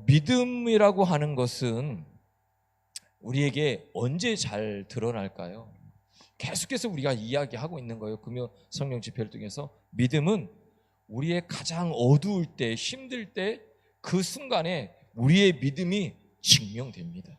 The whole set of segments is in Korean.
믿음이라고 하는 것은 우리에게 언제 잘 드러날까요? 계속해서 우리가 이야기하고 있는 거예요. 금요 성령 집회를 통해서 믿음은 우리의 가장 어두울 때, 힘들 때 그 순간에 우리의 믿음이 증명됩니다.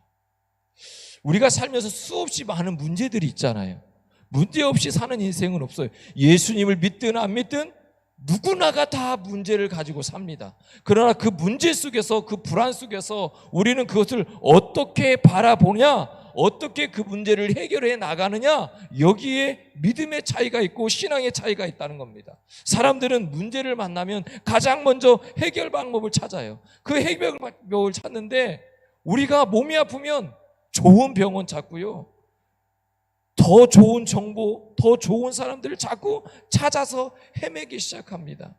우리가 살면서 수없이 많은 문제들이 있잖아요. 문제 없이 사는 인생은 없어요. 예수님을 믿든 안 믿든 누구나가 다 문제를 가지고 삽니다. 그러나 그 문제 속에서, 그 불안 속에서 우리는 그것을 어떻게 바라보냐, 어떻게 그 문제를 해결해 나가느냐, 여기에 믿음의 차이가 있고 신앙의 차이가 있다는 겁니다. 사람들은 문제를 만나면 가장 먼저 해결 방법을 찾아요. 그 해결 방법을 찾는데 우리가 몸이 아프면 좋은 병원 찾고요, 더 좋은 정보, 더 좋은 사람들을 자꾸 찾아서 헤매기 시작합니다.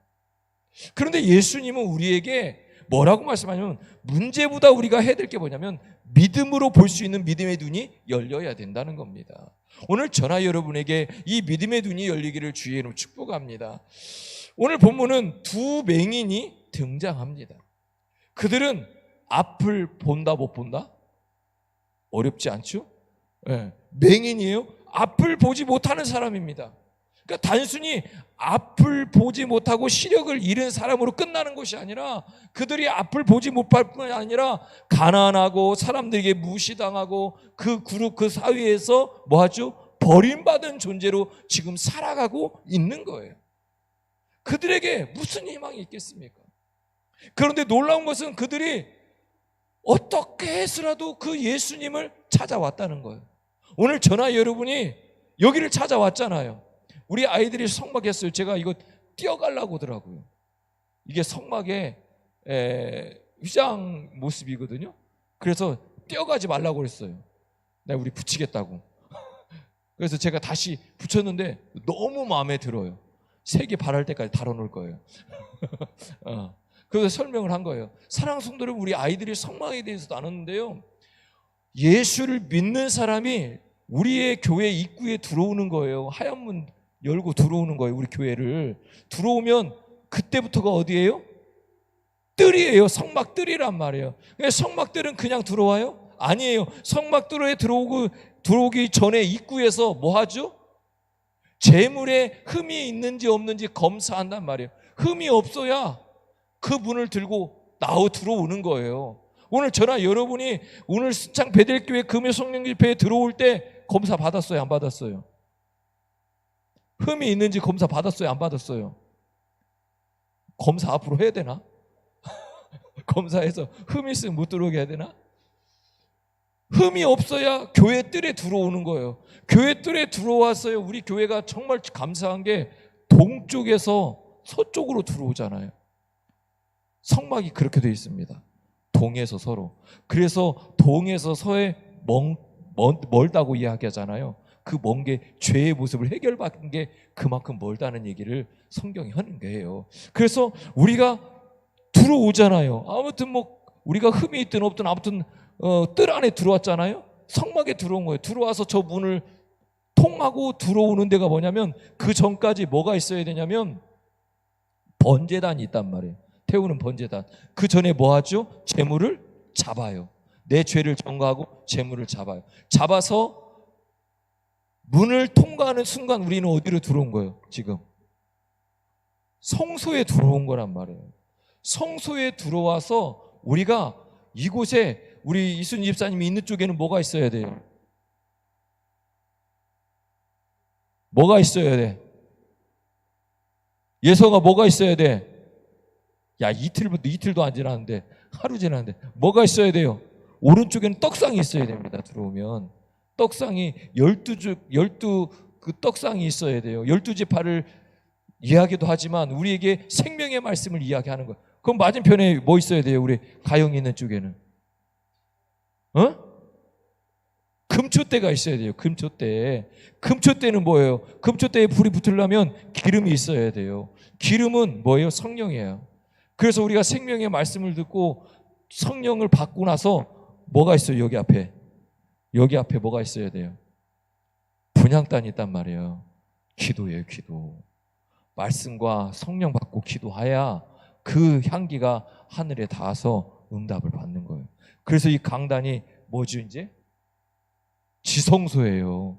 그런데 예수님은 우리에게 뭐라고 말씀하냐면, 문제보다 우리가 해야 될 게 뭐냐면 믿음으로 볼 수 있는 믿음의 눈이 열려야 된다는 겁니다. 오늘 저나 여러분에게 이 믿음의 눈이 열리기를 주의 이름으로 축복합니다. 오늘 본문은 두 맹인이 등장합니다. 그들은 앞을 본다 못 본다? 어렵지 않죠? 네. 맹인이에요. 앞을 보지 못하는 사람입니다. 그러니까 단순히 앞을 보지 못하고 시력을 잃은 사람으로 끝나는 것이 아니라, 그들이 앞을 보지 못할 뿐 아니라 가난하고 사람들에게 무시당하고 그 그룹, 그 사회에서 뭐하죠? 버림받은 존재로 지금 살아가고 있는 거예요. 그들에게 무슨 희망이 있겠습니까? 그런데 놀라운 것은 그들이 어떻게 해서라도 그 예수님을 찾아왔다는 거예요. 오늘 저나 여러분이 여기를 찾아왔잖아요. 우리 아이들이 성막했어요. 제가 이거 뛰어가려고 하더라고요. 이게 성막의 휘장 모습이거든요. 그래서 뛰어가지 말라고 그랬어요. 내가 우리 붙이겠다고. 그래서 제가 다시 붙였는데 너무 마음에 들어요. 색이 바랄 때까지 달아놓을 거예요. 그래서 설명을 한 거예요. 사랑하는 성도 여러분, 우리 아이들이 성막에 대해서 나눴는데요, 예수를 믿는 사람이 우리의 교회 입구에 들어오는 거예요. 하얀 문 열고 들어오는 거예요. 우리 교회를 들어오면 그때부터가 어디예요? 뜰이에요. 성막 뜰이란 말이에요. 성막뜰은 그냥 들어와요? 아니에요. 성막뜰에 들어오기 전에 입구에서 뭐 하죠? 재물에 흠이 있는지 없는지 검사한단 말이에요. 흠이 없어야 그 문을 들고 들어오는 거예요. 오늘 저나 여러분이 오늘 순창 베델교회 금요 성령 집회에 들어올 때 검사 받았어요? 안 받았어요? 흠이 있는지 검사 받았어요? 안 받았어요? 검사 앞으로 해야 되나? 검사해서 흠이 있으면 못 들어오게 해야 되나? 흠이 없어야 교회 뜰에 들어오는 거예요. 교회 뜰에 들어왔어요. 우리 교회가 정말 감사한 게 동쪽에서 서쪽으로 들어오잖아요. 성막이 그렇게 되어 있습니다. 동에서 서로. 그래서 동에서 서에 멀다고 이야기하잖아요. 그 먼 게 죄의 모습을 해결받은 게 그만큼 멀다는 얘기를 성경이 하는 거예요. 그래서 우리가 들어오잖아요. 아무튼 뭐 우리가 흠이 있든 없든 아무튼 뜰 안에 들어왔잖아요. 성막에 들어온 거예요. 들어와서 저 문을 통하고 들어오는 데가 뭐냐면, 그 전까지 뭐가 있어야 되냐면 번제단이 있단 말이에요. 태우는 번제단. 그 전에 뭐 하죠? 재물을 잡아요. 내 죄를 전가하고 재물을 잡아요. 잡아서 문을 통과하는 순간 우리는 어디로 들어온 거예요? 지금 성소에 들어온 거란 말이에요. 성소에 들어와서 우리가 이곳에 우리 이순희 집사님이 있는 쪽에는 뭐가 있어야 돼요? 뭐가 있어야 돼? 예서가 뭐가 있어야 돼? 야, 이틀도 안 지났는데, 하루 지났는데 뭐가 있어야 돼요? 오른쪽에는 떡상이 있어야 됩니다. 들어오면 떡상이 12 그 떡상이 있어야 돼요. 12지파를 이야기도 하지만 우리에게 생명의 말씀을 이야기하는 거예요. 그럼 맞은편에 뭐 있어야 돼요? 우리 가영이 있는 쪽에는 금초대가 있어야 돼요. 금초대. 금초대는 뭐예요? 금초대에 불이 붙으려면 기름이 있어야 돼요. 기름은 뭐예요? 성령이에요. 그래서 우리가 생명의 말씀을 듣고 성령을 받고 나서 뭐가 있어요? 여기 앞에 뭐가 있어야 돼요? 분향단이 있단 말이에요. 기도예요. 기도. 말씀과 성령 받고 기도해야 그 향기가 하늘에 닿아서 응답을 받는 거예요. 그래서 이 강단이 뭐죠 이제? 지성소예요.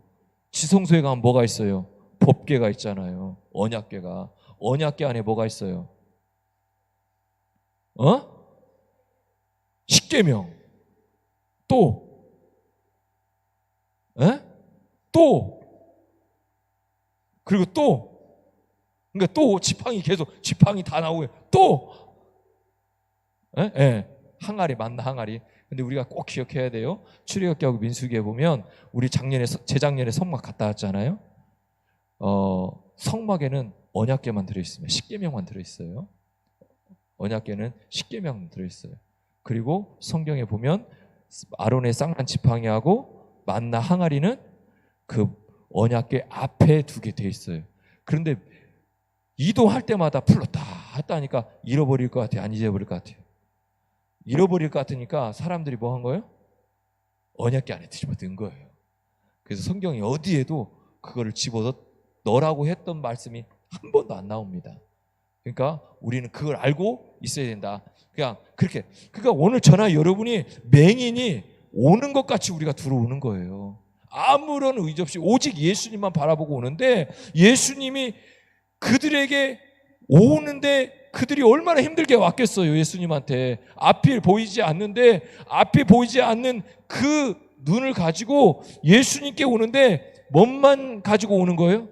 지성소에 가면 뭐가 있어요? 법궤가 있잖아요. 언약궤가. 언약궤 안에 뭐가 있어요? 십계명. 또 또 그리고 또 그러니까 또 지팡이 계속 지팡이 다 나오고 또 항아리 맞나 항아리. 근데 우리가 꼭 기억해야 돼요. 출애굽기하고 민수기에 보면 우리 재작년에 성막 갔다 왔잖아요. 성막에는 언약궤만 들어있으면 십계명만 들어있어요. 언약궤는 십계명 들어있어요. 그리고 성경에 보면 아론의 쌍난 지팡이하고 만나 항아리는 그 언약궤 앞에 두게 돼 있어요. 그런데 이동할 때마다 풀렀다 했다 하니까 잃어버릴 것 같아요? 안 잊어버릴 것 같아요? 잃어버릴 것 같으니까 사람들이 뭐 한 거예요? 언약궤 안에 뒤집어 넣은 거예요. 그래서 성경이 어디에도 그거를 집어 넣으라고 했던 말씀이 한 번도 안 나옵니다. 그러니까 우리는 그걸 알고 있어야 된다. 그냥 그렇게. 그러니까 오늘 저나 여러분이 맹인이 오는 것 같이 우리가 들어오는 거예요. 아무런 의지 없이 오직 예수님만 바라보고 오는데 예수님이 그들에게 오는데 그들이 얼마나 힘들게 왔겠어요. 예수님한테 앞이 보이지 않는데 앞이 보이지 않는 그 눈을 가지고 예수님께 오는데 뭔만 가지고 오는 거예요?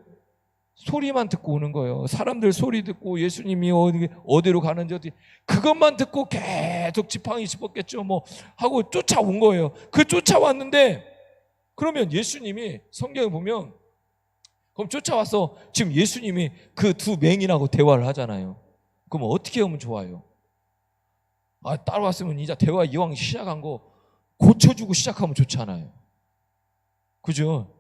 소리만 듣고 오는 거예요. 사람들 소리 듣고 예수님이 어디로 가는지 어디 그것만 듣고 계속 지팡이 짚었겠죠. 뭐 하고 쫓아온 거예요. 그 쫓아왔는데 그러면 예수님이 성경에 보면 그럼 쫓아와서 지금 예수님이 그 두 맹인하고 대화를 하잖아요. 그럼 어떻게 하면 좋아요? 따라왔으면 이제 대화 이왕 시작한 거 고쳐주고 시작하면 좋잖아요. 그죠?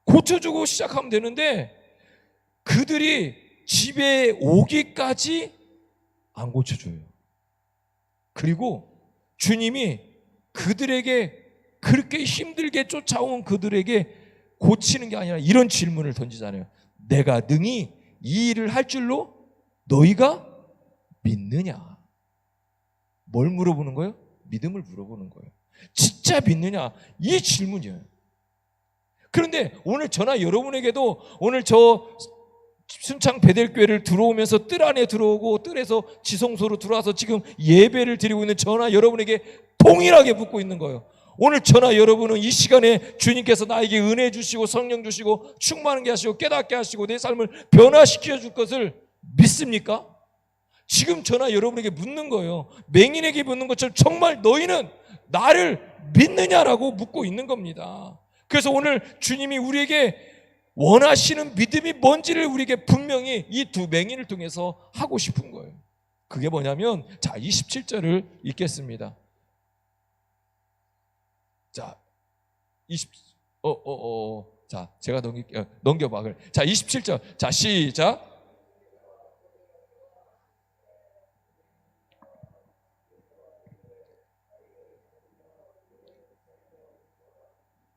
고쳐주고 시작하면 되는데 그들이 집에 오기까지 안 고쳐줘요. 그리고 주님이 그들에게 그렇게 힘들게 쫓아온 그들에게 고치는 게 아니라 이런 질문을 던지잖아요. 내가 능히 이 일을 할 줄로 너희가 믿느냐? 뭘 물어보는 거예요? 믿음을 물어보는 거예요. 진짜 믿느냐? 이 질문이에요. 그런데 오늘 저나 여러분에게도 오늘 저 순창 베델교회를 들어오면서 뜰 안에 들어오고 뜰에서 지성소로 들어와서 지금 예배를 드리고 있는 저나 여러분에게 동일하게 묻고 있는 거예요. 오늘 저나 여러분은 이 시간에 주님께서 나에게 은혜 주시고 성령 주시고 충만하게 하시고 깨닫게 하시고 내 삶을 변화시켜 줄 것을 믿습니까? 지금 저나 여러분에게 묻는 거예요. 맹인에게 묻는 것처럼 정말 너희는 나를 믿느냐라고 묻고 있는 겁니다. 그래서 오늘 주님이 우리에게 원하시는 믿음이 뭔지를 우리에게 분명히 이 두 맹인을 통해서 하고 싶은 거예요. 그게 뭐냐면 자 27절을 읽겠습니다. 자, 자, 제가 넘겨봐. 자, 27절. 자, 시작.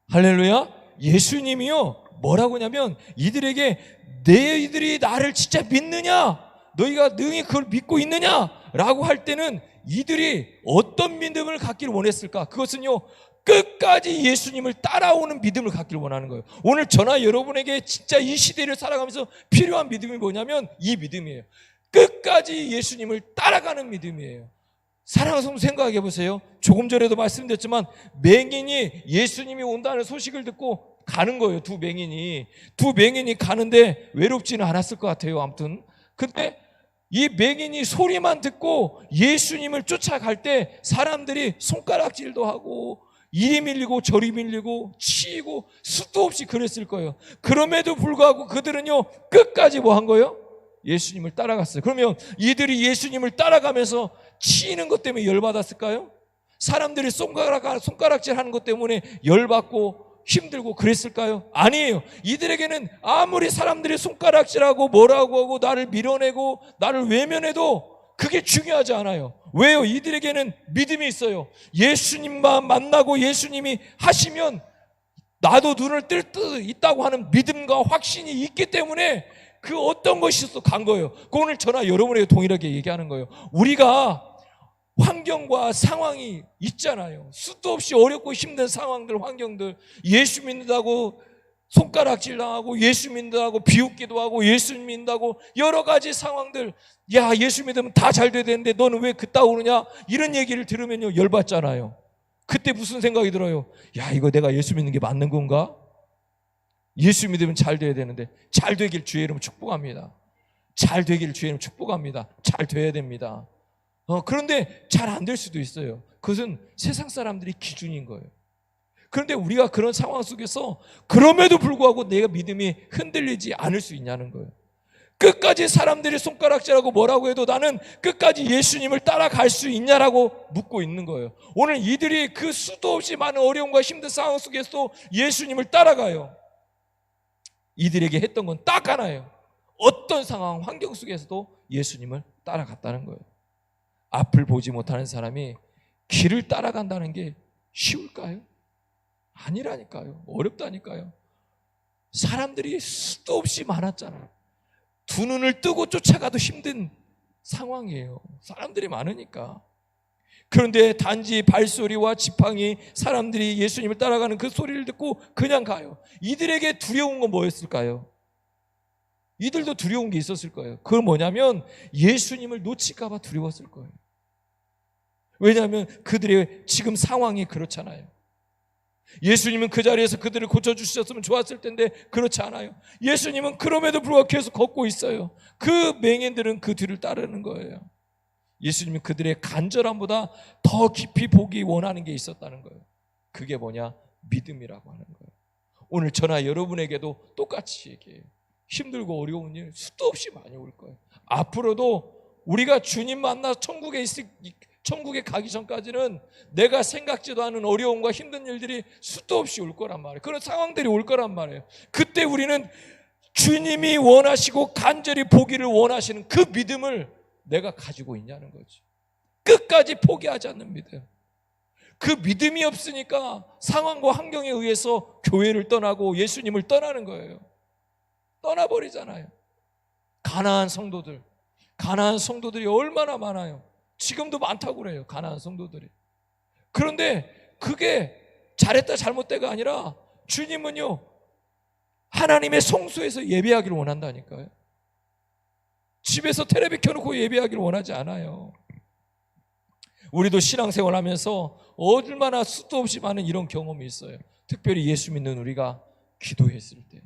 할렐루야. 예수님이요. 뭐라고 하냐면 이들에게 너희들이 나를 진짜 믿느냐? 너희가 능히 그걸 믿고 있느냐? 라고 할 때는 이들이 어떤 믿음을 갖기를 원했을까? 그것은요. 끝까지 예수님을 따라오는 믿음을 갖기를 원하는 거예요. 오늘 저나 여러분에게 진짜 이 시대를 살아가면서 필요한 믿음이 뭐냐면 이 믿음이에요. 끝까지 예수님을 따라가는 믿음이에요. 사랑하는 성도 생각해 보세요. 조금 전에도 말씀드렸지만 맹인이 예수님이 온다는 소식을 듣고 가는 거예요. 두 맹인이 가는데 외롭지는 않았을 것 같아요. 아무튼 근데 이 맹인이 소리만 듣고 예수님을 쫓아갈 때 사람들이 손가락질도 하고 이리 밀리고 저리 밀리고 치이고 수도 없이 그랬을 거예요. 그럼에도 불구하고 그들은요 끝까지 뭐 한 거예요? 예수님을 따라갔어요. 그러면 이들이 예수님을 따라가면서 치이는 것 때문에 열받았을까요? 사람들이 손가락질 하는 것 때문에 열받고 힘들고 그랬을까요? 아니에요. 이들에게는 아무리 사람들이 손가락질하고 뭐라고 하고 나를 밀어내고 나를 외면해도 그게 중요하지 않아요. 왜요? 이들에게는 믿음이 있어요. 예수님만 만나고 예수님이 하시면 나도 눈을 뜰 듯 있다고 하는 믿음과 확신이 있기 때문에 그 어떤 것이 있어 간 거예요. 오늘 저나 여러분에게 동일하게 얘기하는 거예요. 우리가 환경과 상황이 있잖아요. 수도 없이 어렵고 힘든 상황들, 환경들. 예수 믿는다고 손가락질 당하고, 예수 믿는다고 비웃기도 하고, 예수 믿는다고 여러 가지 상황들. 야, 예수 믿으면 다 잘 돼야 되는데 너는 왜 그따구느냐? 이런 얘기를 들으면요 열받잖아요. 그때 무슨 생각이 들어요? 야, 이거 내가 예수 믿는 게 맞는 건가? 예수 믿으면 잘 돼야 되는데. 잘 되길 주의 이름 축복합니다. 잘 되길 주의 이름 축복합니다. 잘 돼야 됩니다. 그런데 잘 안 될 수도 있어요. 그것은 세상 사람들이 기준인 거예요. 그런데 우리가 그런 상황 속에서 그럼에도 불구하고 내가 믿음이 흔들리지 않을 수 있냐는 거예요. 끝까지 사람들이 손가락질하고 뭐라고 해도 나는 끝까지 예수님을 따라갈 수 있냐라고 묻고 있는 거예요. 오늘 이들이 그 수도 없이 많은 어려움과 힘든 상황 속에서 예수님을 따라가요. 이들에게 했던 건 딱 하나예요. 어떤 상황, 환경 속에서도 예수님을 따라갔다는 거예요. 앞을 보지 못하는 사람이 길을 따라간다는 게 쉬울까요? 아니라니까요. 어렵다니까요. 사람들이 수도 없이 많았잖아요. 두 눈을 뜨고 쫓아가도 힘든 상황이에요. 사람들이 많으니까. 그런데 단지 발소리와 지팡이, 사람들이 예수님을 따라가는 그 소리를 듣고 그냥 가요. 이들에게 두려운 건 뭐였을까요? 이들도 두려운 게 있었을 거예요. 그건 뭐냐면 예수님을 놓칠까 봐 두려웠을 거예요. 왜냐하면 그들의 지금 상황이 그렇잖아요. 예수님은 그 자리에서 그들을 고쳐주셨으면 좋았을 텐데 그렇지 않아요. 예수님은 그럼에도 불구하고 계속 걷고 있어요. 그 맹인들은 그 뒤를 따르는 거예요. 예수님은 그들의 간절함보다 더 깊이 보기 원하는 게 있었다는 거예요. 그게 뭐냐? 믿음이라고 하는 거예요. 오늘 저나 여러분에게도 똑같이 얘기해요. 힘들고 어려운 일 수도 없이 많이 올 거예요. 앞으로도 우리가 주님 만나 천국에 가기 전까지는 내가 생각지도 않은 어려움과 힘든 일들이 수도 없이 올 거란 말이에요. 그런 상황들이 올 거란 말이에요. 그때 우리는 주님이 원하시고 간절히 보기를 원하시는 그 믿음을 내가 가지고 있냐는 거지. 끝까지 포기하지 않는 믿음. 그 믿음이 없으니까 상황과 환경에 의해서 교회를 떠나고 예수님을 떠나는 거예요. 떠나버리잖아요. 가나안 성도들이 얼마나 많아요. 지금도 많다고 그래요. 가나안 성도들이. 그런데 그게 잘했다 잘못되가 아니라 주님은요 하나님의 성소에서 예배하기를 원한다니까요. 집에서 텔레비 켜놓고 예배하기를 원하지 않아요. 우리도 신앙생활 하면서 얼마나 수도 없이 많은 이런 경험이 있어요. 특별히 예수 믿는 우리가 기도했을 때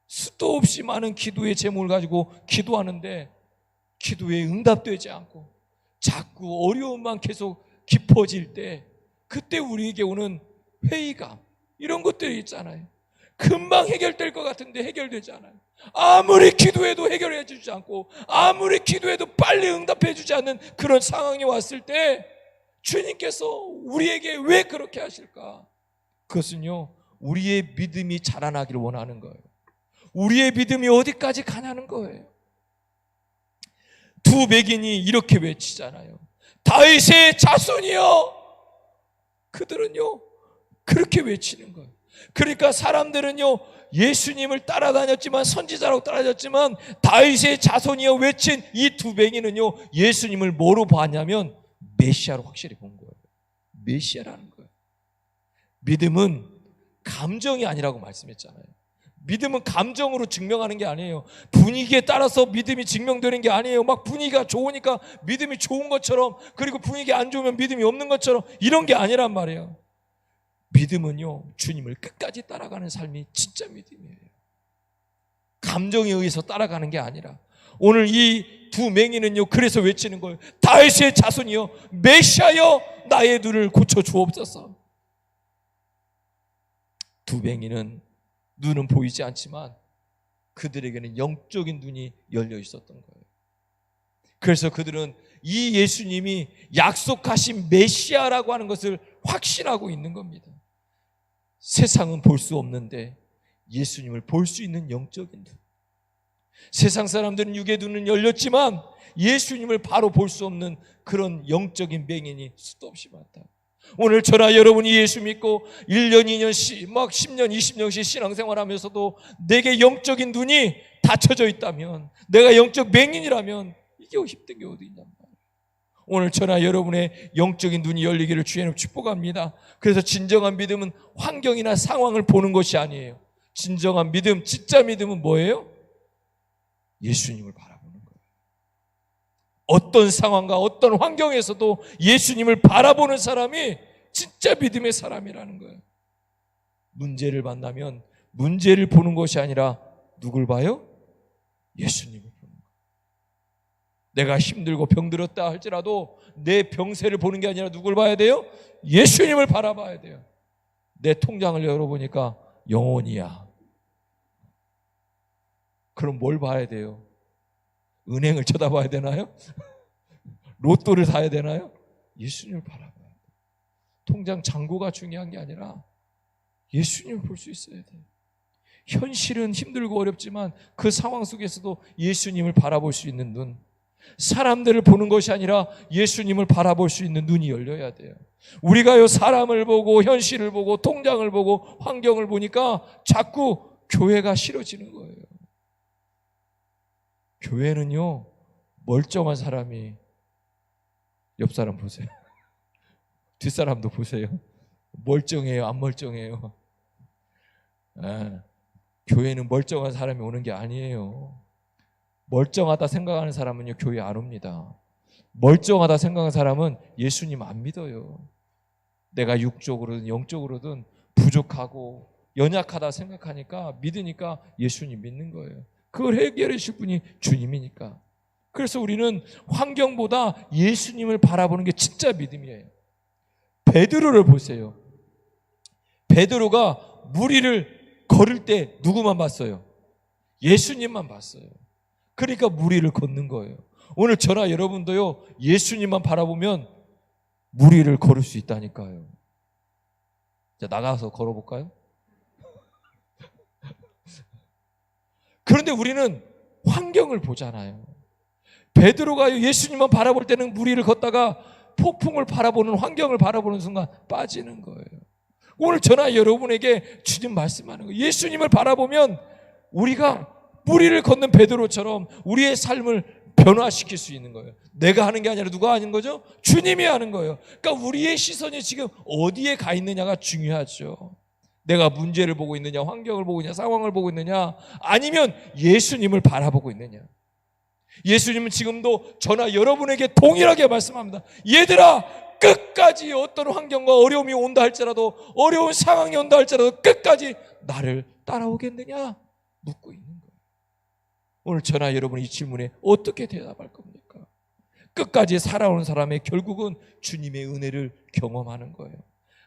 수도 없이 많은 기도의 제목을 가지고 기도하는데 기도에 응답되지 않고 자꾸 어려움만 계속 깊어질 때 그때 우리에게 오는 회의감 이런 것들이 있잖아요. 금방 해결될 것 같은데 해결되지 않아요. 아무리 기도해도 해결해 주지 않고 아무리 기도해도 빨리 응답해 주지 않는 그런 상황이 왔을 때 주님께서 우리에게 왜 그렇게 하실까? 그것은요 우리의 믿음이 자라나기를 원하는 거예요. 우리의 믿음이 어디까지 가냐는 거예요. 두 백인이 이렇게 외치잖아요. 다윗의 자손이여. 그들은요 그렇게 외치는 거예요. 그러니까 사람들은요 예수님을 따라다녔지만 선지자라고 따라다녔지만 다윗의 자손이여 외친 이 두 백인은요 예수님을 뭐로 봤냐면 메시아로 확실히 본 거예요. 메시아라는 거예요. 믿음은 감정이 아니라고 말씀했잖아요. 믿음은 감정으로 증명하는 게 아니에요. 분위기에 따라서 믿음이 증명되는 게 아니에요. 막 분위기가 좋으니까 믿음이 좋은 것처럼 그리고 분위기 안 좋으면 믿음이 없는 것처럼 이런 게 아니란 말이에요. 믿음은요 주님을 끝까지 따라가는 삶이 진짜 믿음이에요. 감정에 의해서 따라가는 게 아니라 오늘 이 두 맹인은요 그래서 외치는 거예요. 다윗의 자손이여 메시아여 나의 눈을 고쳐 주옵소서. 두 맹인은 눈은 보이지 않지만 그들에게는 영적인 눈이 열려 있었던 거예요. 그래서 그들은 이 예수님이 약속하신 메시아라고 하는 것을 확신하고 있는 겁니다. 세상은 볼 수 없는데 예수님을 볼 수 있는 영적인 눈. 세상 사람들은 육의 눈은 열렸지만 예수님을 바로 볼 수 없는 그런 영적인 맹인이 수도 없이 많다. 오늘 저나 여러분이 예수 믿고 1년, 2년, 막 10년, 20년씩 신앙생활 하면서도 내게 영적인 눈이 닫혀져 있다면, 내가 영적 맹인이라면 이게 힘든 게 어디 있냔 말이에요. 오늘 저나 여러분의 영적인 눈이 열리기를 주의 이름으로 축복합니다. 그래서 진정한 믿음은 환경이나 상황을 보는 것이 아니에요. 진정한 믿음, 진짜 믿음은 뭐예요? 예수님을 바라보는 거예요. 어떤 상황과 어떤 환경에서도 예수님을 바라보는 사람이 진짜 믿음의 사람이라는 거예요. 문제를 만나면 문제를 보는 것이 아니라 누굴 봐요? 예수님을 보는 거예요. 내가 힘들고 병들었다 할지라도 내 병세를 보는 게 아니라 누굴 봐야 돼요? 예수님을 바라봐야 돼요. 내 통장을 열어보니까 영원이야. 그럼 뭘 봐야 돼요? 은행을 쳐다봐야 되나요? 로또를 사야 되나요? 예수님을 바라봐야 돼요. 통장 잔고가 중요한 게 아니라 예수님을 볼 수 있어야 돼요. 현실은 힘들고 어렵지만 그 상황 속에서도 예수님을 바라볼 수 있는 눈, 사람들을 보는 것이 아니라 예수님을 바라볼 수 있는 눈이 열려야 돼요. 우리가요, 사람을 보고 현실을 보고 통장을 보고 환경을 보니까 자꾸 교회가 싫어지는 거예요. 교회는요, 멀쩡한 사람이, 옆 사람 보세요. 뒷사람도 보세요. 멀쩡해요, 안 멀쩡해요? 교회는 멀쩡한 사람이 오는 게 아니에요. 멀쩡하다 생각하는 사람은요, 교회 안 옵니다. 멀쩡하다 생각하는 사람은 예수님 안 믿어요. 내가 육적으로든 영적으로든 부족하고 연약하다 생각하니까, 믿으니까 예수님 믿는 거예요. 그걸 해결해 주실 분이 주님이니까. 그래서 우리는 환경보다 예수님을 바라보는 게 진짜 믿음이에요. 베드로를 보세요. 베드로가 무리를 걸을 때 누구만 봤어요? 예수님만 봤어요. 그러니까 무리를 걷는 거예요. 오늘 저나 여러분도요, 예수님만 바라보면 무리를 걸을 수 있다니까요. 자, 나가서 걸어볼까요? 그런데 우리는 환경을 보잖아요. 베드로가 예수님만 바라볼 때는 무리를 걷다가 폭풍을 바라보는, 환경을 바라보는 순간 빠지는 거예요. 오늘 저나 여러분에게 주님 말씀하는 거예요. 예수님을 바라보면 우리가 무리를 걷는 베드로처럼 우리의 삶을 변화시킬 수 있는 거예요. 내가 하는 게 아니라 누가 하는 거죠? 주님이 하는 거예요. 그러니까 우리의 시선이 지금 어디에 가 있느냐가 중요하죠. 내가 문제를 보고 있느냐, 환경을 보고 있느냐, 상황을 보고 있느냐, 아니면 예수님을 바라보고 있느냐. 예수님은 지금도 저나 여러분에게 동일하게 말씀합니다. 얘들아, 끝까지 어떤 환경과 어려움이 온다 할지라도, 어려운 상황이 온다 할지라도 끝까지 나를 따라오겠느냐 묻고 있는 거예요. 오늘 저나 여러분 이 질문에 어떻게 대답할 겁니까? 끝까지 살아오는 사람의 결국은 주님의 은혜를 경험하는 거예요.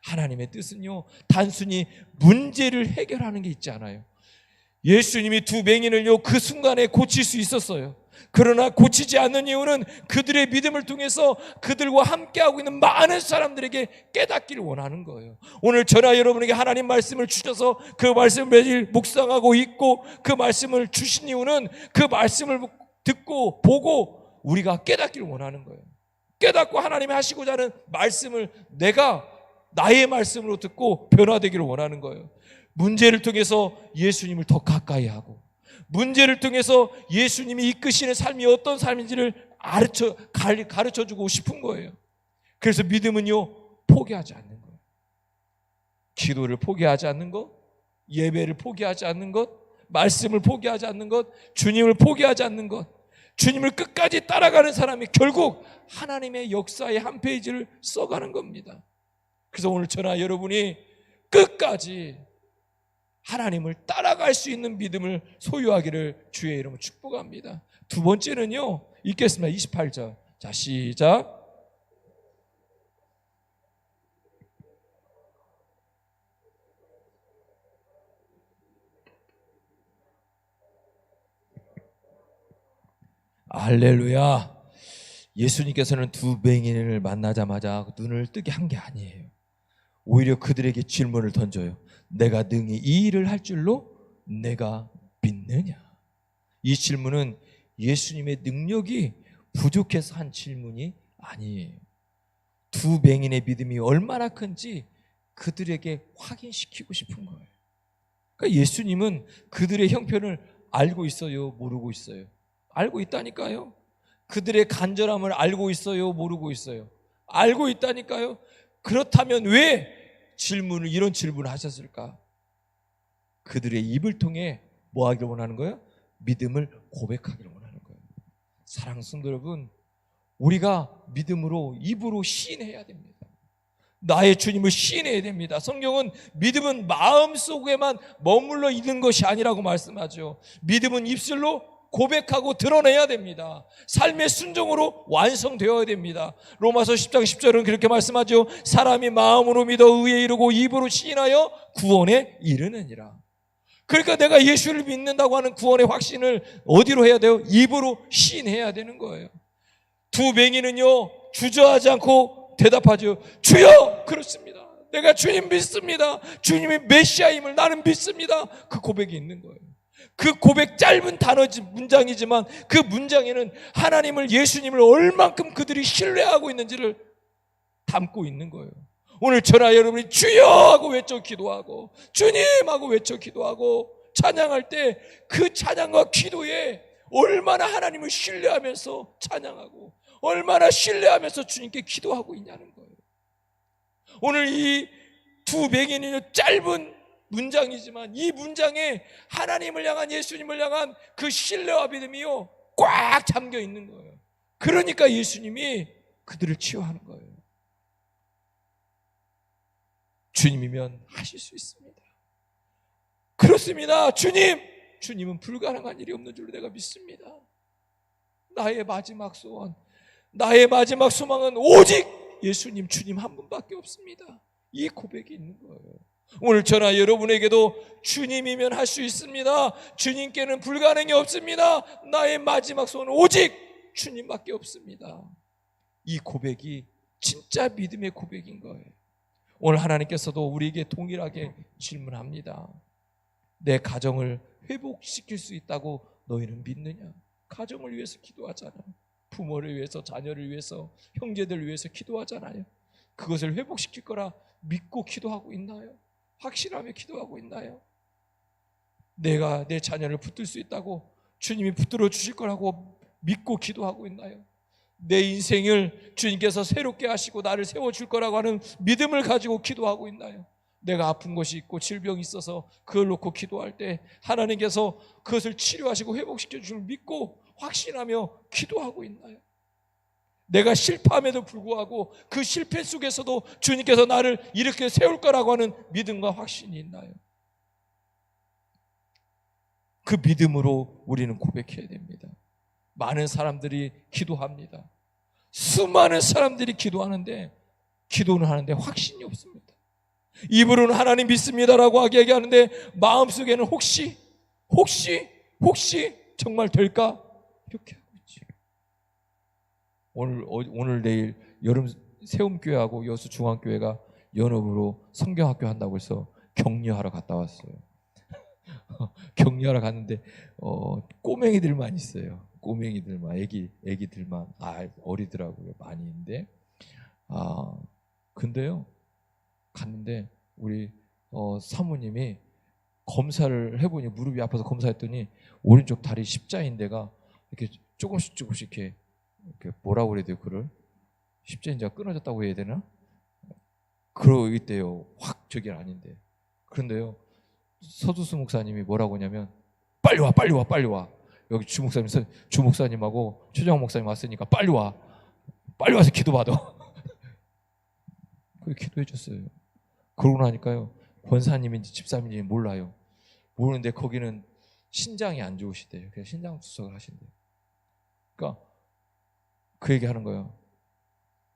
하나님의 뜻은요, 단순히 문제를 해결하는 게 있지 않아요. 예수님이 두 맹인을요, 그 순간에 고칠 수 있었어요. 그러나 고치지 않는 이유는 그들의 믿음을 통해서 그들과 함께하고 있는 많은 사람들에게 깨닫기를 원하는 거예요. 오늘 저나 여러분에게 하나님 말씀을 주셔서 그 말씀을 매일 묵상하고 있고 그 말씀을 주신 이유는 그 말씀을 듣고 보고 우리가 깨닫기를 원하는 거예요. 깨닫고 하나님이 하시고자 하는 말씀을 내가 나의 말씀으로 듣고 변화되기를 원하는 거예요. 문제를 통해서 예수님을 더 가까이 하고, 문제를 통해서 예수님이 이끄시는 삶이 어떤 삶인지를 가르쳐주고 싶은 거예요. 그래서 믿음은요, 포기하지 않는 거예요. 기도를 포기하지 않는 것, 예배를 포기하지 않는 것, 말씀을 포기하지 않는 것, 주님을 포기하지 않는 것, 주님을 끝까지 따라가는 사람이 결국 하나님의 역사의 한 페이지를 써가는 겁니다. 그래서 오늘 저나 여러분이 끝까지 하나님을 따라갈 수 있는 믿음을 소유하기를 주의 이름으로 축복합니다. 두 번째는요, 읽겠습니다. 28절. 자, 시작. 할렐루야. 예수님께서는 두 맹인을 만나자마자 눈을 뜨게 한 게 아니에요. 오히려 그들에게 질문을 던져요. 내가 능히 이 일을 할 줄로 내가 믿느냐? 이 질문은 예수님의 능력이 부족해서 한 질문이 아니에요. 두 두 맹인의 믿음이 얼마나 큰지 그들에게 확인시키고 싶은 거예요. 그러니까 예수님은 그들의 형편을 알고 있어요, 모르고 있어요? 알고 있다니까요. 그들의 간절함을 알고 있어요, 모르고 있어요? 알고 있다니까요. 그렇다면 왜 이런 질문을 하셨을까? 그들의 입을 통해 뭐 하기를 원하는 거예요? 믿음을 고백하기를 원하는 거예요. 사랑하는 성도 여러분, 우리가 믿음으로 입으로 시인해야 됩니다. 나의 주님을 시인해야 됩니다. 성경은 믿음은 마음속에만 머물러 있는 것이 아니라고 말씀하죠. 믿음은 입술로 고백하고 드러내야 됩니다. 삶의 순종으로 완성되어야 됩니다. 로마서 10장 10절은 그렇게 말씀하죠. 사람이 마음으로 믿어 의에 이르고 입으로 시인하여 구원에 이르느니라. 그러니까 내가 예수를 믿는다고 하는 구원의 확신을 어디로 해야 돼요? 입으로 시인해야 되는 거예요. 두 맹인은요, 주저하지 않고 대답하죠. 주여! 그렇습니다. 내가 주님 믿습니다. 주님이 메시아임을 나는 믿습니다. 그 고백이 있는 거예요. 그 고백, 짧은 문장이지만 그 문장에는 하나님을, 예수님을 얼만큼 그들이 신뢰하고 있는지를 담고 있는 거예요. 오늘 저나 여러분이 주여 하고 외쳐 기도하고 주님 하고 외쳐 기도하고 찬양할 때 그 찬양과 기도에 얼마나 하나님을 신뢰하면서 찬양하고 얼마나 신뢰하면서 주님께 기도하고 있냐는 거예요. 오늘 이 두 맹인이 짧은 문장이지만 이 문장에 하나님을 향한, 예수님을 향한 그 신뢰와 믿음이요 꽉 잠겨 있는 거예요. 그러니까 예수님이 그들을 치유하는 거예요. 주님이면 하실 수 있습니다. 그렇습니다. 주님은 불가능한 일이 없는 줄로 내가 믿습니다. 나의 마지막 소원, 나의 마지막 소망은 오직 예수님, 주님 한 분밖에 없습니다. 이 고백이 있는 거예요. 오늘 저나 여러분에게도 주님이면 할 수 있습니다. 주님께는 불가능이 없습니다. 나의 마지막 소원은 오직 주님밖에 없습니다. 이 고백이 진짜 믿음의 고백인 거예요. 오늘 하나님께서도 우리에게 동일하게 질문합니다. 내 가정을 회복시킬 수 있다고 너희는 믿느냐? 가정을 위해서 기도하잖아요. 부모를 위해서, 자녀를 위해서, 형제들을 위해서 기도하잖아요. 그것을 회복시킬 거라 믿고 기도하고 있나요? 확신하며 기도하고 있나요? 내가 내 자녀를 붙들 수 있다고 주님이 붙들어 주실 거라고 믿고 기도하고 있나요? 내 인생을 주님께서 새롭게 하시고 나를 세워줄 거라고 하는 믿음을 가지고 기도하고 있나요? 내가 아픈 것이 있고 질병이 있어서 그걸 놓고 기도할 때 하나님께서 그것을 치료하시고 회복시켜 주실 믿고 확신하며 기도하고 있나요? 내가 실패함에도 불구하고 그 실패 속에서도 주님께서 나를 이렇게 세울 거라고 하는 믿음과 확신이 있나요? 그 믿음으로 우리는 고백해야 됩니다. 많은 사람들이 기도합니다. 수많은 사람들이 기도하는데 기도는 하는데 확신이 없습니다. 입으로는 하나님 믿습니다라고 얘기하는데 마음속에는 혹시 정말 될까? 이렇게 하고 있죠. 오늘 내일 여름 세움교회하고 여수 중앙교회가 연합으로 성경학교 한다고 해서 격려하러 갔다 왔어요. 격려하러 갔는데 꼬맹이들만 있어요. 꼬맹이들만, 애기들만, 어리더라고요. 많이 있는데 근데요 갔는데 우리 사모님이 검사를 해보니 무릎이 아파서 검사했더니 오른쪽 다리 십자인대가 이렇게 조금씩 이렇게 뭐라고 그래야 돼요? 그걸 십자인대가 끊어졌다고 해야 되나? 그러고 있대요. 확 저게 아닌데. 그런데요 서두수 목사님이 뭐라고 하냐면 빨리 와. 여기 주 목사님하고 최정학 목사님 왔으니까 빨리 와서 기도받아. 그렇게 기도해 줬어요. 그러고 나니까요 권사님인지 집사님인지 몰라요. 모르는데 거기는 신장이 안 좋으시대요. 그래서 신장 투석을 하신대요. 그러니까 그 얘기하는 거예요.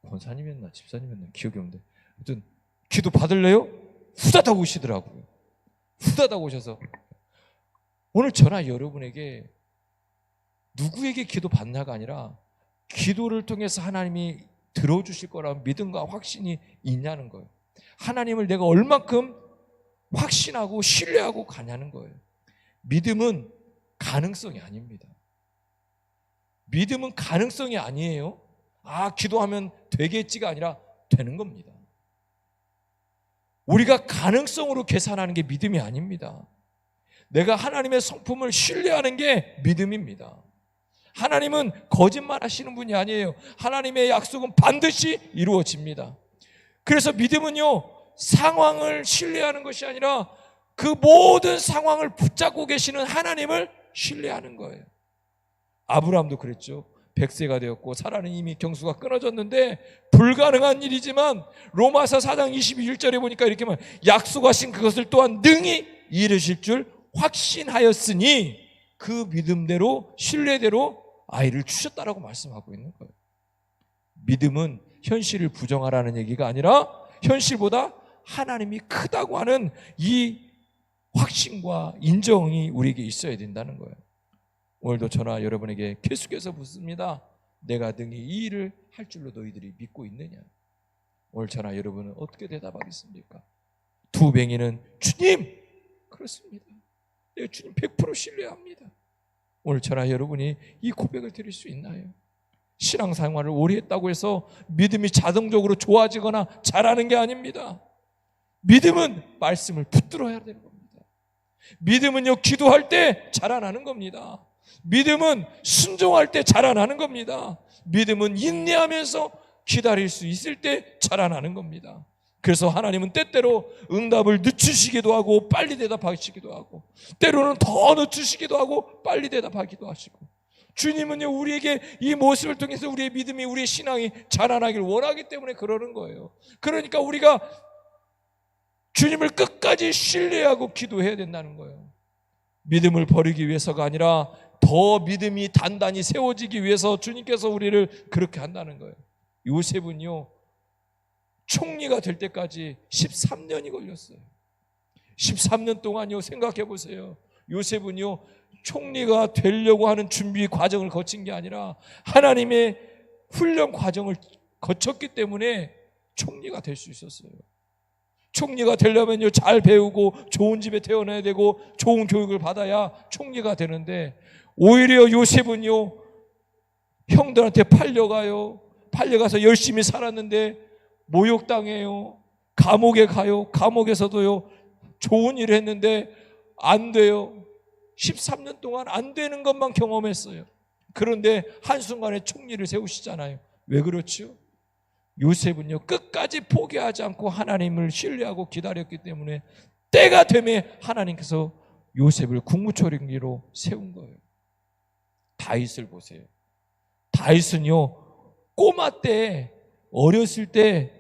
권사님이었나 집사님이었나 기억이 없는데 하여튼 기도 받을래요? 후다닥 오시더라고요. 후다닥 오셔서 오늘 저나 여러분에게 누구에게 기도 받냐가 아니라 기도를 통해서 하나님이 들어주실 거라는 믿음과 확신이 있냐는 거예요. 하나님을 내가 얼만큼 확신하고 신뢰하고 가냐는 거예요. 믿음은 가능성이 아닙니다. 믿음은 가능성이 아니에요. 기도하면 되겠지가 아니라 되는 겁니다. 우리가 가능성으로 계산하는 게 믿음이 아닙니다. 내가 하나님의 성품을 신뢰하는 게 믿음입니다. 하나님은 거짓말 하시는 분이 아니에요. 하나님의 약속은 반드시 이루어집니다. 그래서 믿음은요, 상황을 신뢰하는 것이 아니라 그 모든 상황을 붙잡고 계시는 하나님을 신뢰하는 거예요. 아브라함도 그랬죠. 100세가 되었고 사라는 이미 경수가 끊어졌는데 불가능한 일이지만 로마서 4장 21절에 보니까 이렇게 말, 약속하신 그것을 또한 능히 이루실 줄 확신하였으니 그 믿음대로 신뢰대로 아이를 주셨다라고 말씀하고 있는 거예요. 믿음은 현실을 부정하라는 얘기가 아니라 현실보다 하나님이 크다고 하는 이 확신과 인정이 우리에게 있어야 된다는 거예요. 오늘도 저나 여러분에게 계속해서 묻습니다. 내가 등이 이 일을 할 줄로 너희들이 믿고 있느냐? 오늘 저나 여러분은 어떻게 대답하겠습니까? 두 뱅이는 주님! 그렇습니다. 내가 주님 100% 신뢰합니다. 오늘 저나 여러분이 이 고백을 드릴 수 있나요? 신앙생활을 오래 했다고 해서 믿음이 자동적으로 좋아지거나 잘하는 게 아닙니다. 믿음은 말씀을 붙들어야 되는 겁니다. 믿음은요, 기도할 때 자라나는 겁니다. 믿음은 순종할 때 자라나는 겁니다. 믿음은 인내하면서 기다릴 수 있을 때 자라나는 겁니다. 그래서 하나님은 때때로 응답을 늦추시기도 하고 빨리 대답하시기도 하고 때로는 더 늦추시기도 하고 빨리 대답하기도 하시고 주님은요, 우리에게 이 모습을 통해서 우리의 믿음이, 우리의 신앙이 자라나길 원하기 때문에 그러는 거예요. 그러니까 우리가 주님을 끝까지 신뢰하고 기도해야 된다는 거예요. 믿음을 버리기 위해서가 아니라 더 믿음이 단단히 세워지기 위해서 주님께서 우리를 그렇게 한다는 거예요. 요셉은요, 총리가 될 때까지 13년이 걸렸어요. 13년 동안요, 생각해 보세요. 요셉은요, 총리가 되려고 하는 준비 과정을 거친 게 아니라 하나님의 훈련 과정을 거쳤기 때문에 총리가 될 수 있었어요. 총리가 되려면요, 잘 배우고 좋은 집에 태어나야 되고 좋은 교육을 받아야 총리가 되는데 오히려 요셉은요, 형들한테 팔려가요. 팔려가서 열심히 살았는데 모욕당해요. 감옥에 가요. 감옥에서도요, 좋은 일을 했는데 안 돼요. 13년 동안 안 되는 것만 경험했어요. 그런데 한순간에 총리를 세우시잖아요. 왜 그렇죠? 요셉은요, 끝까지 포기하지 않고 하나님을 신뢰하고 기다렸기 때문에 때가 되면 하나님께서 요셉을 국무총리로 세운 거예요. 다윗을 보세요. 다윗은요, 꼬마 때, 어렸을 때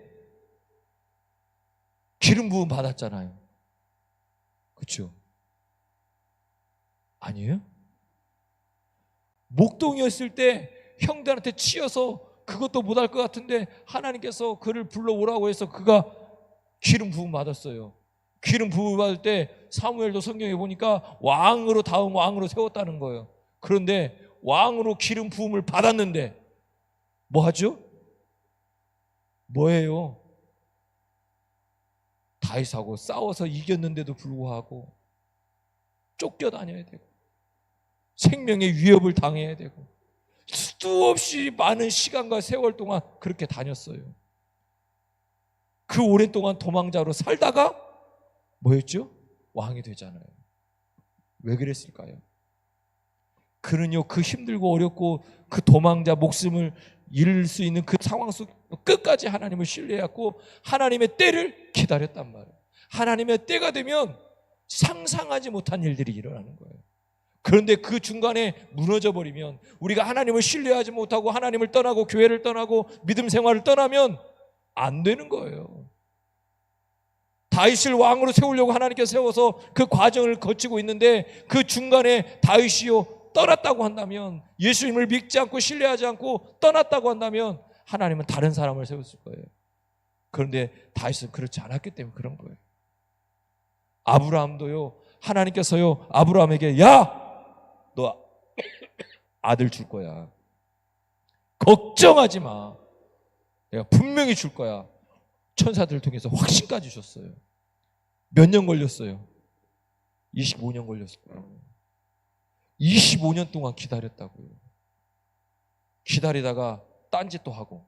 기름 부음 받았잖아요. 그렇죠? 아니에요? 목동이었을 때 형들한테 치여서 그것도 못할 것 같은데 하나님께서 그를 불러오라고 해서 그가 기름 부음 받았어요. 기름 부음 받을 때 사무엘도 성경에 보니까 왕으로, 다음 왕으로 세웠다는 거예요. 그런데 왕으로 기름 부음을 받았는데 뭐 하죠? 뭐예요? 다윗하고 싸워서 이겼는데도 불구하고 쫓겨다녀야 되고 생명의 위협을 당해야 되고 수도 없이 많은 시간과 세월 동안 그렇게 다녔어요. 그 오랜 동안 도망자로 살다가 뭐였죠? 왕이 되잖아요. 왜 그랬을까요? 그는요, 그 힘들고 어렵고 그 도망자 목숨을 잃을 수 있는 그 상황 속 끝까지 하나님을 신뢰했고 하나님의 때를 기다렸단 말이에요. 하나님의 때가 되면 상상하지 못한 일들이 일어나는 거예요. 그런데 그 중간에 무너져 버리면, 우리가 하나님을 신뢰하지 못하고 하나님을 떠나고 교회를 떠나고 믿음 생활을 떠나면 안 되는 거예요. 다윗을 왕으로 세우려고 하나님께서 세워서 그 과정을 거치고 있는데 그 중간에 다윗이요 떠났다고 한다면, 예수님을 믿지 않고 신뢰하지 않고 떠났다고 한다면 하나님은 다른 사람을 세웠을 거예요. 그런데 다윗은 그렇지 않았기 때문에 그런 거예요. 아브라함도요, 하나님께서요 아브라함에게 야! 너 아들 줄 거야. 걱정하지 마. 내가 분명히 줄 거야. 천사들을 통해서 확신까지 줬어요. 몇 년 걸렸어요? 25년 걸렸어요. 25년 동안 기다렸다고요. 기다리다가 딴짓도 하고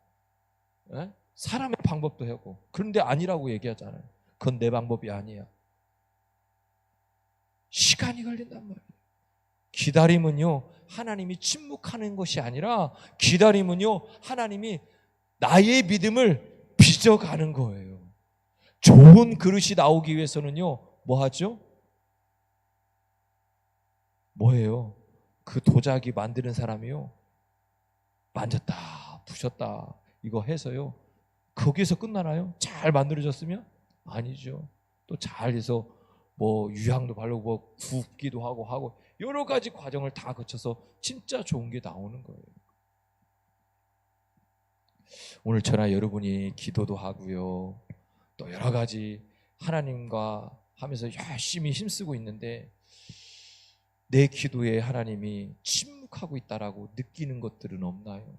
사람의 방법도 하고. 그런데 아니라고 얘기하잖아요. 그건 내 방법이 아니야. 시간이 걸린단 말이에요. 기다림은요, 하나님이 침묵하는 것이 아니라 기다림은요, 하나님이 나의 믿음을 빚어가는 거예요. 좋은 그릇이 나오기 위해서는요, 뭐 하죠? 뭐예요? 그 도자기 만드는 사람이요, 만졌다 부셨다 이거 해서요, 거기에서 끝나나요? 잘 만들어졌으면? 아니죠. 또 잘 해서 뭐 유향도 바르고 뭐 굽기도 하고 여러 가지 과정을 다 거쳐서 진짜 좋은 게 나오는 거예요. 오늘 저나 여러분이 기도도 하고요, 또 여러 가지 하나님과 하면서 열심히 힘쓰고 있는데 내 기도에 하나님이 침묵하고 있다라고 느끼는 것들은 없나요?